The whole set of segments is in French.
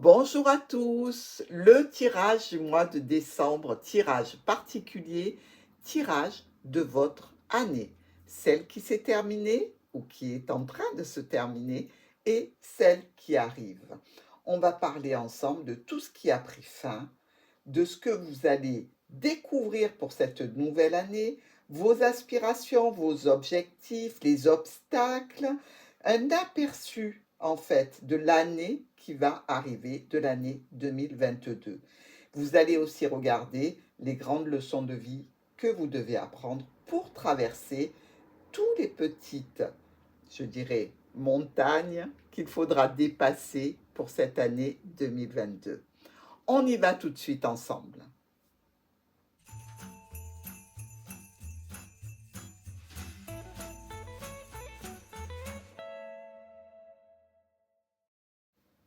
Bonjour à tous, le tirage du mois de décembre, tirage particulier, tirage de votre année, celle qui s'est terminée ou qui est en train de se terminer et celle qui arrive. On va parler ensemble de tout ce qui a pris fin, de ce que vous allez découvrir pour cette nouvelle année, vos aspirations, vos objectifs, les obstacles, un aperçu en fait de l'année qui va arriver, de l'année 2022. Vous allez aussi regarder les grandes leçons de vie que vous devez apprendre pour traverser toutes les petites, je dirais, montagnes qu'il faudra dépasser pour cette année 2022. On y va tout de suite ensemble.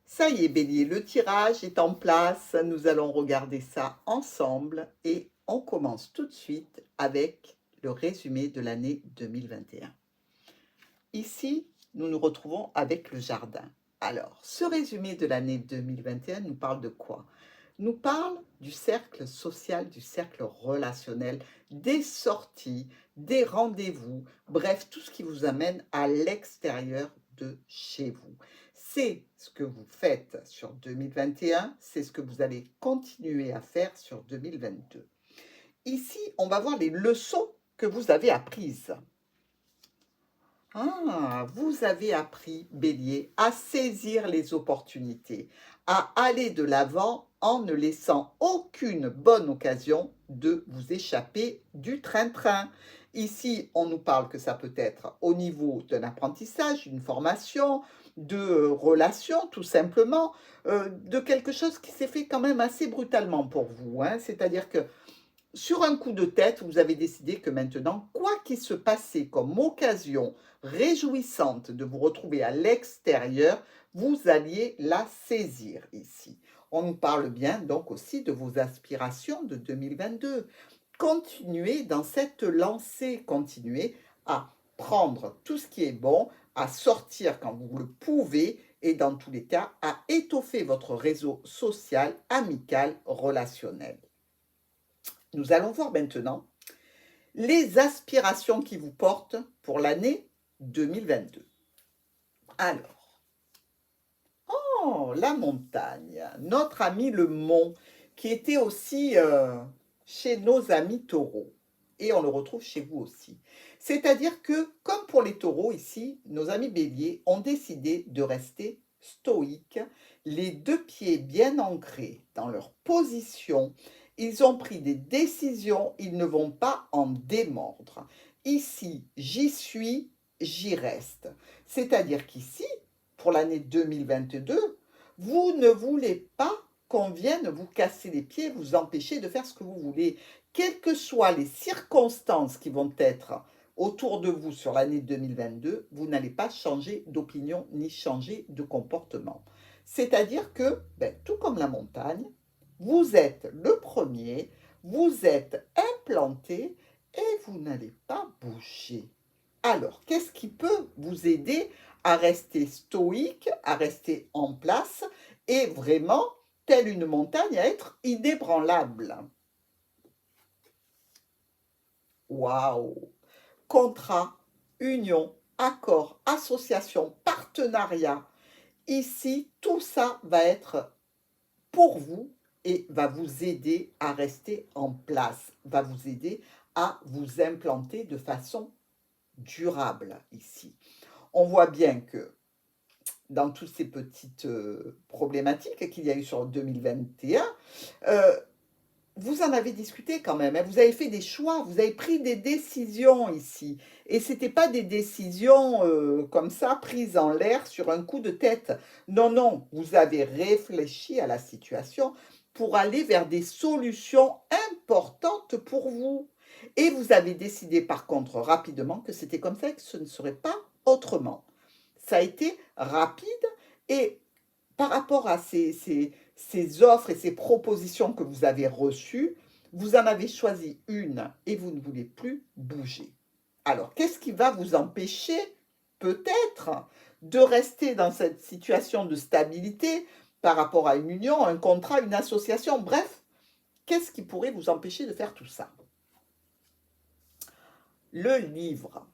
Ça y est, Bélier, le tirage est en place. Nous allons regarder ça ensemble et on commence tout de suite avec le résumé de l'année 2021. Ici, nous nous retrouvons avec le jardin. Alors, ce résumé de l'année 2021 nous parle de quoi? Nous parle du cercle social, du cercle relationnel, des sorties, des rendez-vous, bref, tout ce qui vous amène à l'extérieur de chez vous. C'est ce que vous faites sur 2021, c'est ce que vous allez continuer à faire sur 2022. Ici, on va voir les leçons que vous avez apprises. Ah, vous avez appris, Bélier, à saisir les opportunités, à aller de l'avant en ne laissant aucune bonne occasion de vous échapper du train-train. Ici, on nous parle que ça peut être au niveau d'un apprentissage, d'une formation, de relations, tout simplement, de quelque chose qui s'est fait quand même assez brutalement pour vous, hein. C'est-à-dire que sur un coup de tête, vous avez décidé que maintenant, quoi qu'il se passait comme occasion réjouissante de vous retrouver à l'extérieur, vous alliez la saisir ici. On nous parle bien donc aussi de vos aspirations de 2022. Continuez dans cette lancée, continuez à prendre tout ce qui est bon, à sortir quand vous le pouvez et dans tous les cas à étoffer votre réseau social, amical, relationnel. Nous allons voir maintenant les aspirations qui vous portent pour l'année 2022. Alors, oh, la montagne, notre ami le mont, qui était aussi chez nos amis taureaux. Et on le retrouve chez vous aussi. C'est-à-dire que, comme pour les taureaux ici, nos amis béliers ont décidé de rester stoïques, les deux pieds bien ancrés dans leur position. Ils ont pris des décisions, ils ne vont pas en démordre. Ici, j'y suis, j'y reste. C'est-à-dire qu'ici, pour l'année 2022, vous ne voulez pas qu'on vienne vous casser les pieds, vous empêcher de faire ce que vous voulez. Quelles que soient les circonstances qui vont être autour de vous sur l'année 2022, vous n'allez pas changer d'opinion ni changer de comportement. C'est-à-dire que, tout comme la montagne, vous êtes le premier, vous êtes implanté et vous n'allez pas bouger. Alors, qu'est-ce qui peut vous aider à rester stoïque, à rester en place et vraiment, telle une montagne, à être inébranlable? Waouh! Contrat, union, accord, association, partenariat. Ici, tout ça va être pour vous et va vous aider à rester en place, va vous aider à vous implanter de façon durable ici. On voit bien que dans toutes ces petites problématiques qu'il y a eu sur 2021, vous en avez discuté quand même, hein. Vous avez fait des choix, vous avez pris des décisions ici. Et ce n'était pas des décisions comme ça, prises en l'air sur un coup de tête. Non, non, vous avez réfléchi à la situation pour aller vers des solutions importantes pour vous. Et vous avez décidé par contre rapidement que c'était comme ça et que ce ne serait pas autrement. Ça a été rapide et par rapport à ces offres et ces propositions que vous avez reçues, vous en avez choisi une et vous ne voulez plus bouger. Alors, qu'est-ce qui va vous empêcher, peut-être, de rester dans cette situation de stabilité? par rapport à une union, un contrat, une association, bref, qu'est-ce qui pourrait vous empêcher de faire tout ça? Le livre.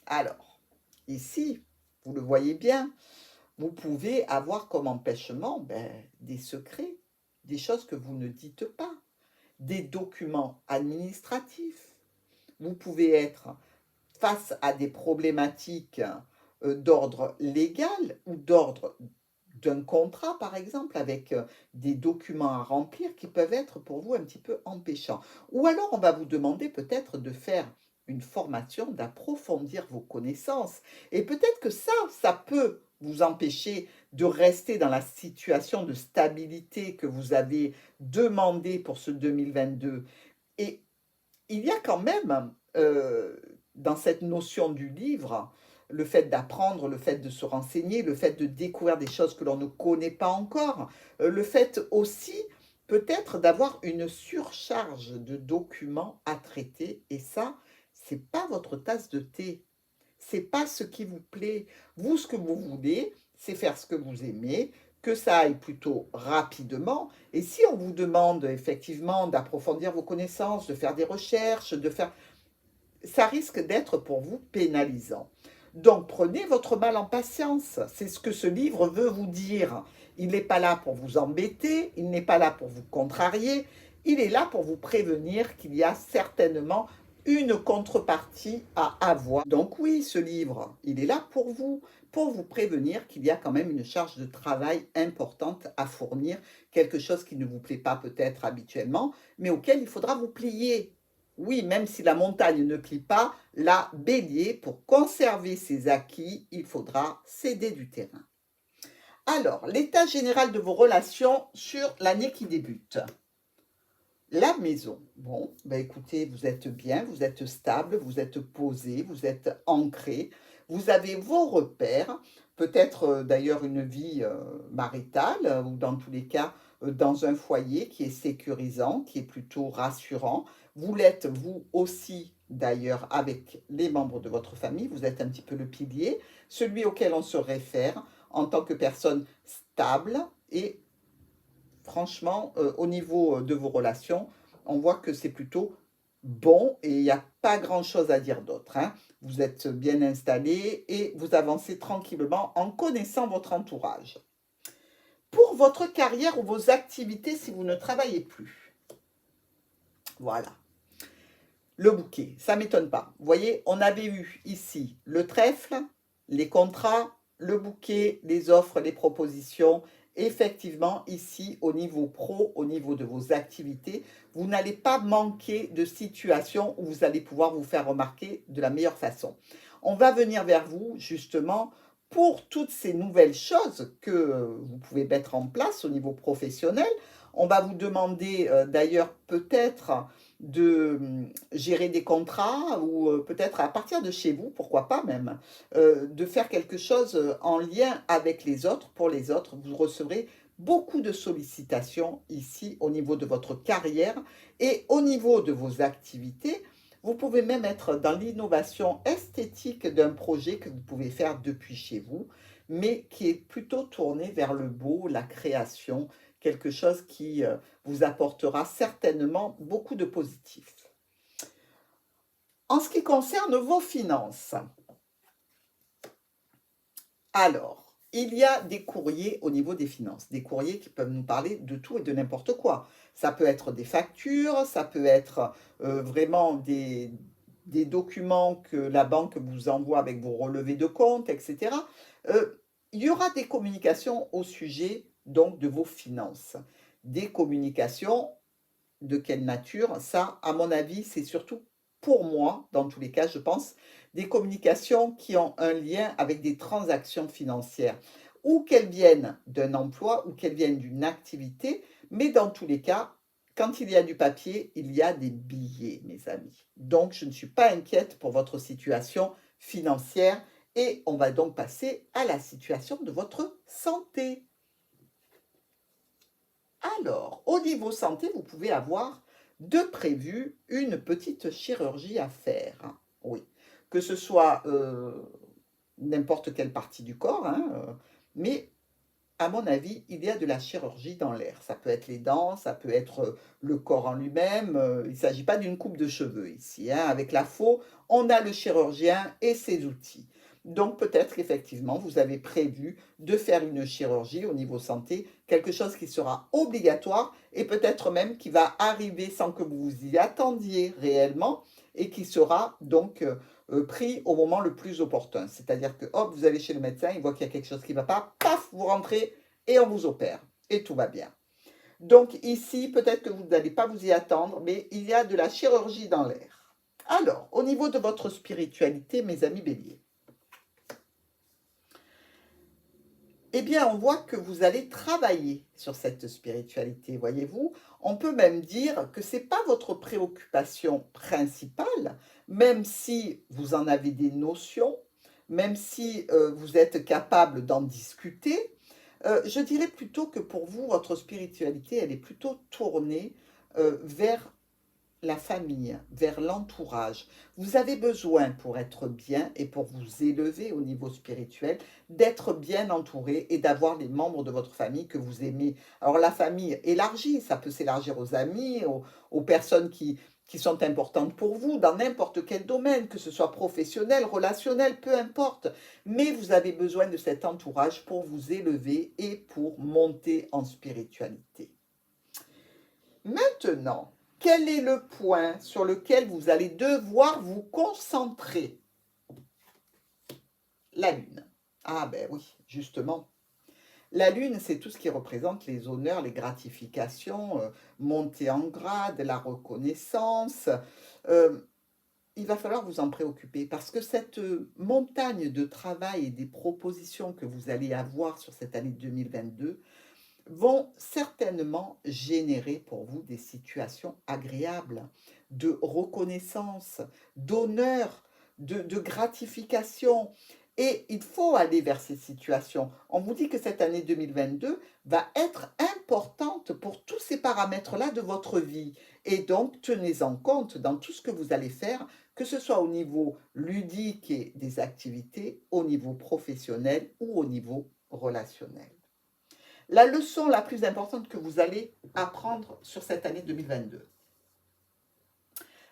Alors, ici, vous le voyez bien, vous pouvez avoir comme empêchement des secrets, des choses que vous ne dites pas, des documents administratifs. Vous pouvez être face à des problématiques d'ordre légal ou d'ordre d'un contrat, par exemple, avec des documents à remplir qui peuvent être pour vous un petit peu empêchants. Ou alors, on va vous demander peut-être de faire une formation, d'approfondir vos connaissances. Et peut-être que ça peut vous empêcher de rester dans la situation de stabilité que vous avez demandé pour ce 2022. Et il y a quand même, dans cette notion du livre, le fait d'apprendre, le fait de se renseigner, le fait de découvrir des choses que l'on ne connaît pas encore, le fait aussi peut-être d'avoir une surcharge de documents à traiter et ça, c'est pas votre tasse de thé. C'est pas ce qui vous plaît. Vous, ce que vous voulez, c'est faire ce que vous aimez, que ça aille plutôt rapidement. Et si on vous demande effectivement d'approfondir vos connaissances, de faire des recherches, ça risque d'être pour vous pénalisant. Donc prenez votre mal en patience. C'est ce que ce livre veut vous dire. Il n'est pas là pour vous embêter, il n'est pas là pour vous contrarier, il est là pour vous prévenir qu'il y a certainement une contrepartie à avoir. Donc oui, ce livre, il est là pour vous prévenir qu'il y a quand même une charge de travail importante à fournir, quelque chose qui ne vous plaît pas peut-être habituellement, mais auquel il faudra vous plier. Oui, même si la montagne ne plie pas, la bélier, pour conserver ses acquis, il faudra céder du terrain. Alors, l'état général de vos relations sur l'année qui débute. La maison. Bon, écoutez, vous êtes bien, vous êtes stable, vous êtes posé, vous êtes ancré, vous avez vos repères, peut-être d'ailleurs une vie maritale ou dans tous les cas dans un foyer qui est sécurisant, qui est plutôt rassurant. Vous l'êtes vous aussi d'ailleurs avec les membres de votre famille, vous êtes un petit peu le pilier, celui auquel on se réfère en tant que personne stable et franchement, au niveau de vos relations, on voit que c'est plutôt bon et il n'y a pas grand-chose à dire d'autre, hein. Vous êtes bien installé et vous avancez tranquillement en connaissant votre entourage. Pour votre carrière ou vos activités si vous ne travaillez plus. Voilà. Le bouquet, ça ne m'étonne pas. Vous voyez, on avait eu ici le trèfle, les contrats, le bouquet, les offres, les propositions. Effectivement, ici, au niveau pro, au niveau de vos activités, vous n'allez pas manquer de situations où vous allez pouvoir vous faire remarquer de la meilleure façon. On va venir vers vous, justement, pour toutes ces nouvelles choses que vous pouvez mettre en place au niveau professionnel. On va vous demander d'ailleurs peut-être de gérer des contrats ou peut-être à partir de chez vous, pourquoi pas même, de faire quelque chose en lien avec les autres, pour les autres. Vous recevrez beaucoup de sollicitations ici au niveau de votre carrière et au niveau de vos activités. Vous pouvez même être dans l'innovation esthétique d'un projet que vous pouvez faire depuis chez vous, mais qui est plutôt tourné vers le beau, la création, quelque chose qui vous apportera certainement beaucoup de positif. En ce qui concerne vos finances, alors, il y a des courriers au niveau des finances, des courriers qui peuvent nous parler de tout et de n'importe quoi. Ça peut être des factures, ça peut être vraiment des documents que la banque vous envoie avec vos relevés de compte, etc. Il y aura des communications au sujet donc de vos finances. Des communications de quelle nature? Ça, à mon avis, c'est surtout pour moi, dans tous les cas, je pense, des communications qui ont un lien avec des transactions financières, ou qu'elles viennent d'un emploi, ou qu'elles viennent d'une activité, mais dans tous les cas, quand il y a du papier, il y a des billets, mes amis. Donc, je ne suis pas inquiète pour votre situation financière et on va donc passer à la situation de votre santé. Alors, au niveau santé, vous pouvez avoir de prévu une petite chirurgie à faire. Oui, que ce soit n'importe quelle partie du corps, hein, mais à mon avis, il y a de la chirurgie dans l'air. Ça peut être les dents, ça peut être le corps en lui-même. Il ne s'agit pas d'une coupe de cheveux ici, hein. Avec la faux, on a le chirurgien et ses outils. Donc peut-être qu'effectivement, vous avez prévu de faire une chirurgie au niveau santé, quelque chose qui sera obligatoire et peut-être même qui va arriver sans que vous vous y attendiez réellement et qui sera donc pris au moment le plus opportun. C'est-à-dire que, hop, vous allez chez le médecin, il voit qu'il y a quelque chose qui ne va pas, paf, vous rentrez et on vous opère. Et tout va bien. Donc ici, peut-être que vous n'allez pas vous y attendre, mais il y a de la chirurgie dans l'air. Alors, au niveau de votre spiritualité, mes amis béliers, eh bien, on voit que vous allez travailler sur cette spiritualité, voyez-vous. On peut même dire que ce n'est pas votre préoccupation principale, même si vous en avez des notions, même si vous êtes capable d'en discuter. Je dirais plutôt que pour vous, votre spiritualité, elle est plutôt tournée vers la famille, vers l'entourage. Vous avez besoin pour être bien et pour vous élever au niveau spirituel, d'être bien entouré et d'avoir les membres de votre famille que vous aimez. Alors la famille élargie, ça peut s'élargir aux amis, aux personnes qui sont importantes pour vous dans n'importe quel domaine, que ce soit professionnel, relationnel, peu importe. Mais vous avez besoin de cet entourage pour vous élever et pour monter en spiritualité. Maintenant, quel est le point sur lequel vous allez devoir vous concentrer? La Lune. Ah ben oui, justement. La Lune, c'est tout ce qui représente les honneurs, les gratifications, monter en grade, la reconnaissance. Euh, il va falloir vous en préoccuper parce que cette montagne de travail et des propositions que vous allez avoir sur cette année 2022 vont certainement générer pour vous des situations agréables, de reconnaissance, d'honneur, de gratification. Et il faut aller vers ces situations. On vous dit que cette année 2022 va être importante pour tous ces paramètres-là de votre vie. Et donc, tenez-en compte dans tout ce que vous allez faire, que ce soit au niveau ludique et des activités, au niveau professionnel ou au niveau relationnel. La leçon la plus importante que vous allez apprendre sur cette année 2022,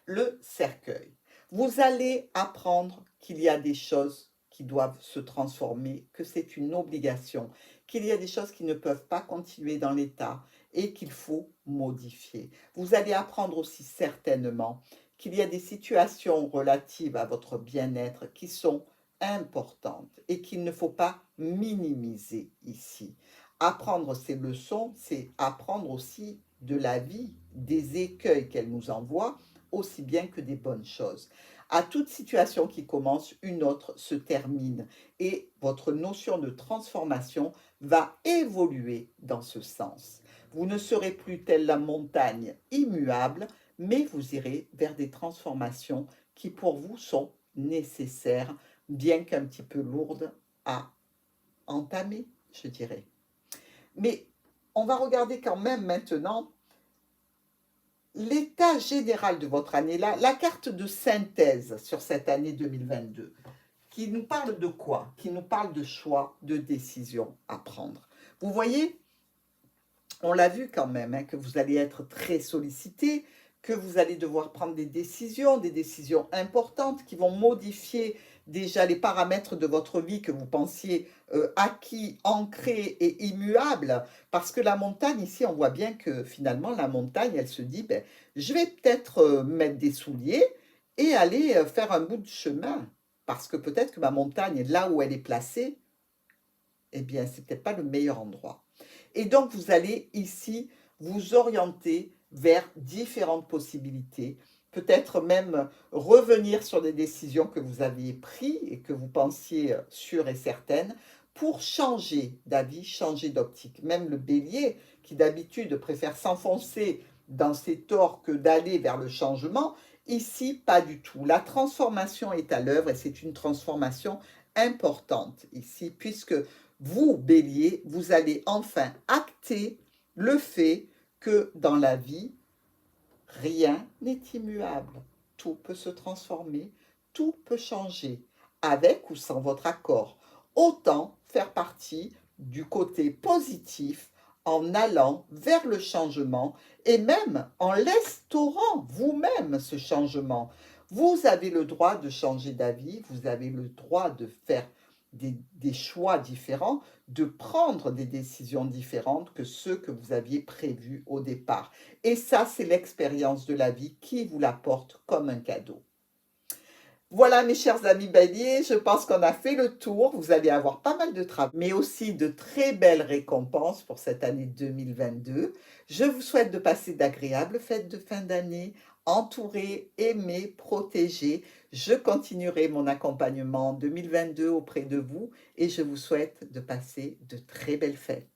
le cercueil. Vous allez apprendre qu'il y a des choses qui doivent se transformer, que c'est une obligation, qu'il y a des choses qui ne peuvent pas continuer dans l'état et qu'il faut modifier. Vous allez apprendre aussi certainement qu'il y a des situations relatives à votre bien-être qui sont importantes et qu'il ne faut pas minimiser ici. Apprendre ces leçons, c'est apprendre aussi de la vie, des écueils qu'elle nous envoie, aussi bien que des bonnes choses. À toute situation qui commence, une autre se termine et votre notion de transformation va évoluer dans ce sens. Vous ne serez plus telle la montagne immuable, mais vous irez vers des transformations qui pour vous sont nécessaires, bien qu'un petit peu lourdes à entamer, je dirais. Mais on va regarder quand même maintenant l'état général de votre année, la carte de synthèse sur cette année 2022, qui nous parle de quoi? Qui nous parle de choix, de décisions à prendre. Vous voyez, on l'a vu quand même, hein, que vous allez être très sollicité, que vous allez devoir prendre des décisions importantes qui vont modifier déjà les paramètres de votre vie que vous pensiez acquis, ancrés et immuables. Parce que la montagne, ici, on voit bien que finalement, la montagne, elle se dit, ben, je vais peut-être mettre des souliers et aller faire un bout de chemin. Parce que peut-être que ma montagne, là où elle est placée, eh bien, c'est peut-être pas le meilleur endroit. Et donc, vous allez ici vous orienter vers différentes possibilités, peut-être même revenir sur des décisions que vous aviez prises et que vous pensiez sûres et certaines pour changer d'avis, changer d'optique. Même le bélier, qui d'habitude préfère s'enfoncer dans ses torts que d'aller vers le changement, ici, pas du tout. La transformation est à l'œuvre et c'est une transformation importante ici, puisque vous, bélier, vous allez enfin acter le fait que dans la vie, rien n'est immuable. Tout peut se transformer, tout peut changer, avec ou sans votre accord. Autant faire partie du côté positif en allant vers le changement et même en l'instaurant vous-même ce changement. Vous avez le droit de changer d'avis, vous avez le droit de faire des choix différents, de prendre des décisions différentes que ceux que vous aviez prévus au départ. Et ça, c'est l'expérience de la vie qui vous l'apporte comme un cadeau. Voilà mes chers amis béliers, je pense qu'on a fait le tour. Vous allez avoir pas mal de travail, mais aussi de très belles récompenses pour cette année 2022. Je vous souhaite de passer d'agréables fêtes de fin d'année, entourés, aimés, protégés. Je continuerai mon accompagnement en 2022 auprès de vous et je vous souhaite de passer de très belles fêtes.